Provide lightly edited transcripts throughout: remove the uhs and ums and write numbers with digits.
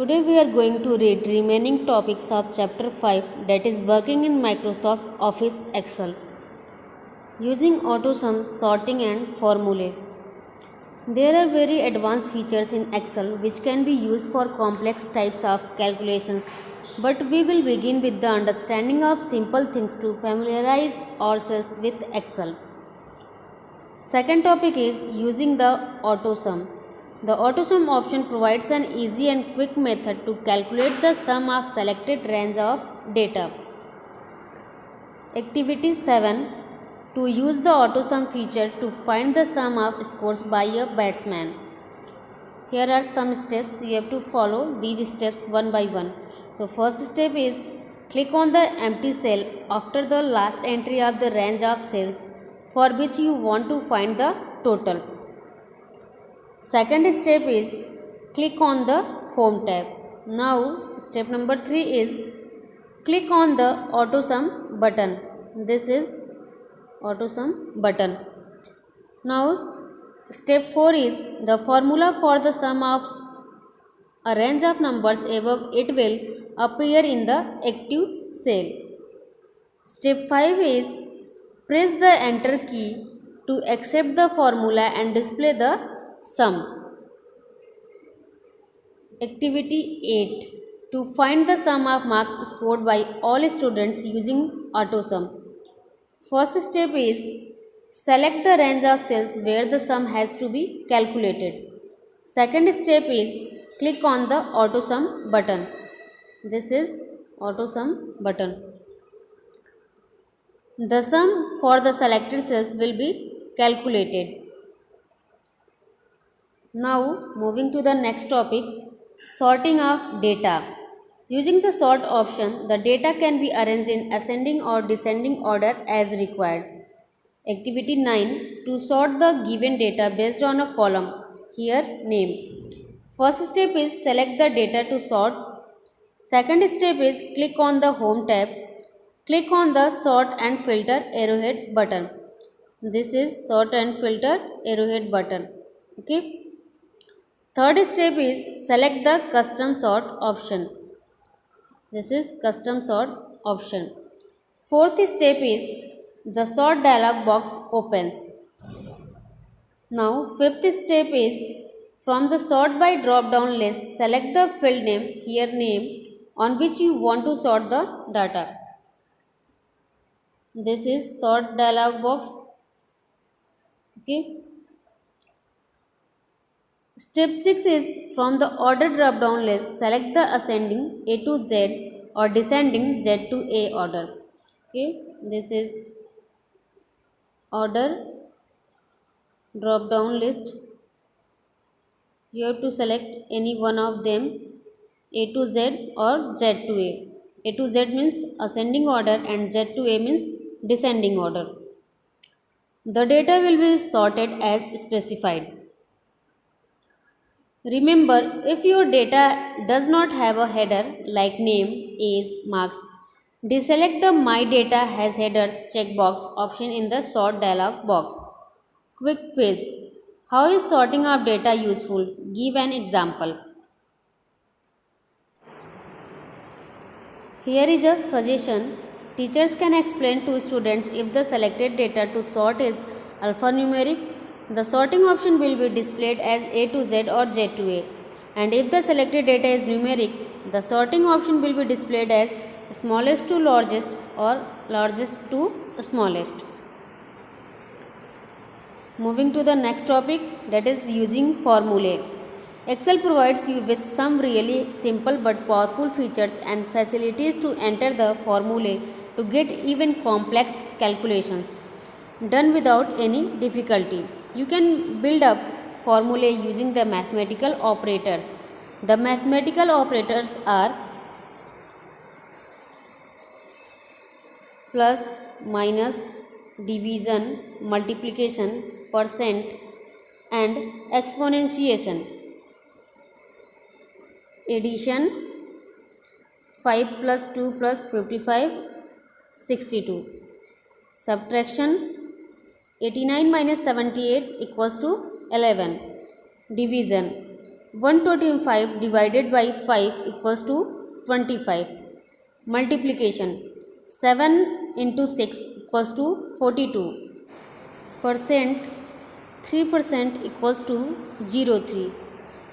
Today we are going to read remaining topics of chapter 5, that is working in Microsoft Office Excel using AutoSum, sorting and formulae. There are very advanced features in Excel which can be used for complex types of calculations, but we will begin with the understanding of simple things to familiarize ourselves with Excel. Second topic is using the AutoSum. The AutoSum option provides an easy and quick method to calculate the sum of selected range of data. Activity 7. To use the AutoSum feature to find the sum of scores by a batsman. Here are some steps. You have to follow these steps one by one. So first step is click on the empty cell after the last entry of the range of cells for which you want to find the total. Second step is click on the home tab. Now step number 3 is click on the AutoSum button. This is AutoSum button. Now step 4 is the formula for the sum of a range of numbers above it will appear in the active cell. Step 5 is press the enter key to accept the formula and display the sum. Activity 8. To find the sum of marks scored by all students using AutoSum. First step is select the range of cells where the sum has to be calculated. Second step is click on the AutoSum button. This is AutoSum button. The sum for the selected cells will be calculated. Now moving to the next topic, sorting of data. Using the sort option, the data can be arranged in ascending or descending order as required. Activity 9. To sort the given data based on a column. Here name. First step is select the data to sort. Second step is click on the home tab. Click on the sort and filter arrowhead button. This is sort and filter arrowhead button. Okay. Third step is select the custom sort option. This is custom sort option. Fourth step is the sort dialog box opens. Now fifth step is from the sort by drop down list, select the field name, here name, on which you want to sort the data. This is sort dialog box. Okay. Step 6 is from the order drop down list, select the ascending A to Z or descending Z to A order. Okay, this is order drop down list. You have to select any one of them, A to Z or Z to A. A to Z means ascending order and Z to A means descending order. The data will be sorted as specified. Remember, if your data does not have a header like name, age, marks, deselect the My Data Has Headers checkbox option in the Sort dialog box. Quick quiz. How is sorting of data useful? Give an example. Here is a suggestion. Teachers can explain to students if the selected data to sort is alphanumeric. The sorting option will be displayed as A to Z or Z to A, and if the selected data is numeric, the sorting option will be displayed as smallest to largest or largest to smallest. Moving to the next topic, that is using formulae. Excel provides you with some really simple but powerful features and facilities to enter the formulae to get even complex calculations done without any difficulty. You can build up formulae using the mathematical operators. The mathematical operators are plus, minus, division, multiplication, percent and exponentiation. Addition 5 plus 2 plus 55, 62. Subtraction 89 minus 78 equals to 11. Division 125 divided by 5 equals to 25. Multiplication, 7 into 6 equals to 42. Percent, 3% equals to 0.3.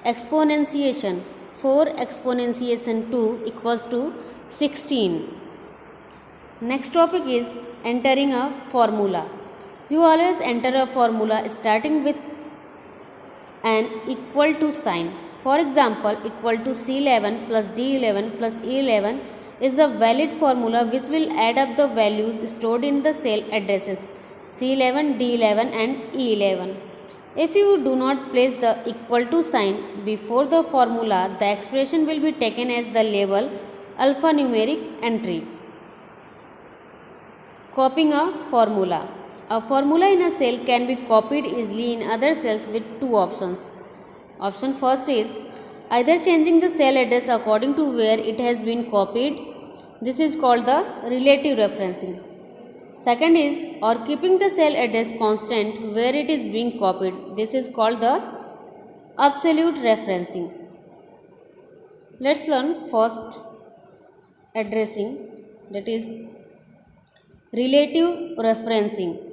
Exponentiation, 4 exponentiation 2 equals to 16. Next topic is entering a formula. You always enter a formula starting with an equal to sign. For example, equal to C11 plus D11 plus E11 is a valid formula which will add up the values stored in the cell addresses C11, D11 and E11. If you do not place the equal to sign before the formula, the expression will be taken as the label alphanumeric entry. Copying a formula. A formula in a cell can be copied easily in other cells with two options. Option first is either changing the cell address according to where it has been copied. This is called the relative referencing. Second is or keeping the cell address constant where it is being copied. This is called the absolute referencing. Let's learn first addressing, that is relative referencing.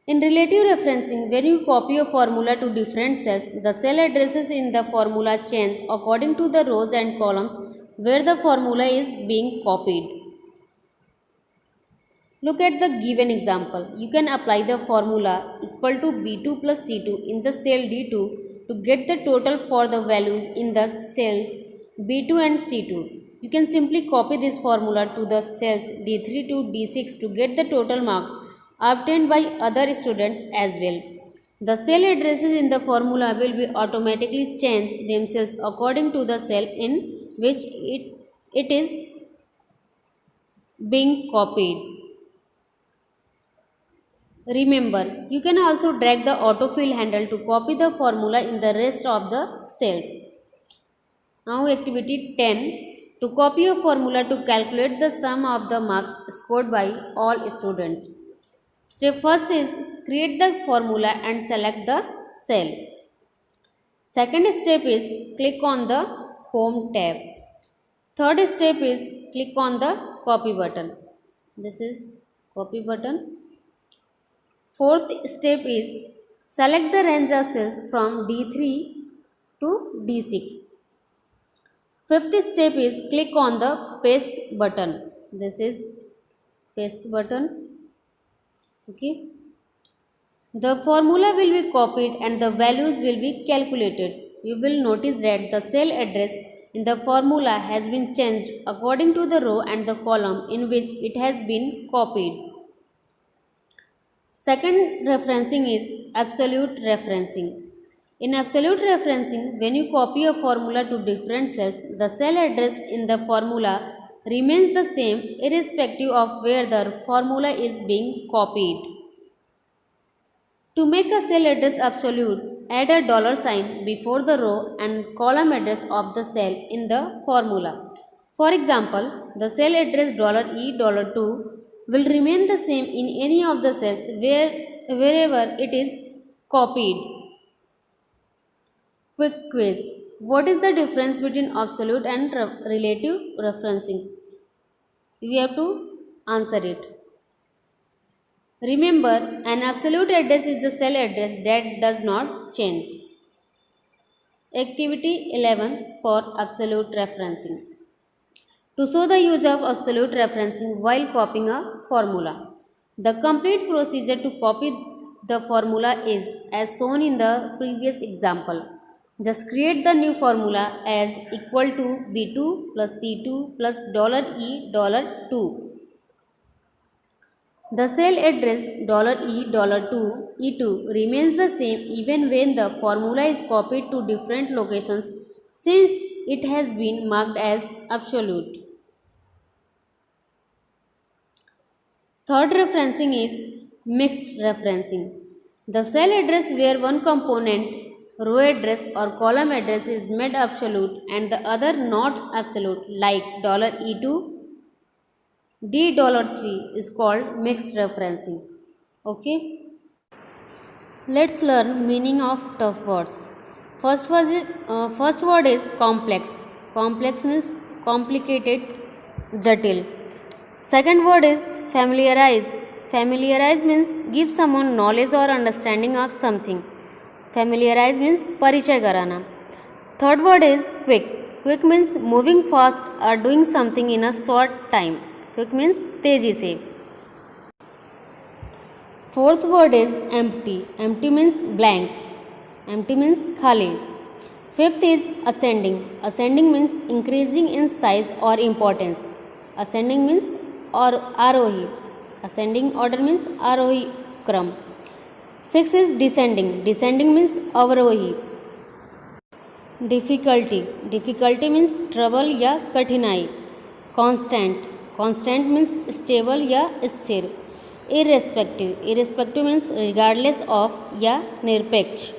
In relative referencing, when you copy a formula to different cells, the cell addresses in the formula change according to the rows and columns where the formula is being copied. Look at the given example. You can apply the formula equal to B2 plus C2 in the cell D2 to get the total for the values in the cells B2 and C2. You can simply copy this formula to the cells D3 to D6 to get the total marks obtained by other students as well. The cell addresses in the formula will be automatically changed themselves according to the cell in which it is being copied. Remember, you can also drag the autofill handle to copy the formula in the rest of the cells. Now activity 10. To copy a formula to calculate the sum of the marks scored by all students. Step first is create the formula and select the cell. Second step is click on the home tab. Third step is click on the copy button. This is copy button. Fourth step is select the range of cells from D3 to D6. Fifth step is click on the paste button. This is paste button. Okay. The formula will be copied and the values will be calculated. You will notice that the cell address in the formula has been changed according to the row and the column in which it has been copied. Second referencing is absolute referencing. In absolute referencing, when you copy a formula to different cells, the cell address in the formula remains the same irrespective of where the formula is being copied. To make a cell address absolute, add a $sign before the row and column address of the cell in the formula. For example, the cell address $E$2 will remain the same in any of the cells wherever it is copied. Quick quiz. What is the difference between absolute and relative referencing? We have to answer it. Remember, an absolute address is the cell address that does not change. Activity 11 for absolute referencing. To show the use of absolute referencing while copying a formula. The complete procedure to copy the formula is as shown in the previous example. Just create the new formula as equal to B2 plus C2 plus $E$2. The cell address $E$2 remains the same even when the formula is copied to different locations since it has been marked as absolute. Third referencing is mixed referencing. The cell address where one component, row address or column address is made absolute and the other not absolute, like $E2 D$3 is called mixed referencing. Okay. Let's learn meaning of tough words. First word is complex. Complex means complicated, jatil. Second word is familiarize. Familiarize means give someone knowledge or understanding of something. Familiarize means परिचय कराना. Third word is quick. Quick means moving fast or doing something in a short time. Quick means तेजी से. Fourth word is empty. Empty means blank. Empty means खाली. Fifth is ascending. Ascending means increasing in size or importance. Ascending means or Aarohi. Ascending order means आरोही क्रम. Sixth is descending. Descending means अवरोही. Difficulty. Difficulty means trouble या कठिनाई. Constant. Constant means stable या स्थिर. Irrespective. Irrespective means regardless of या निरपेक्ष.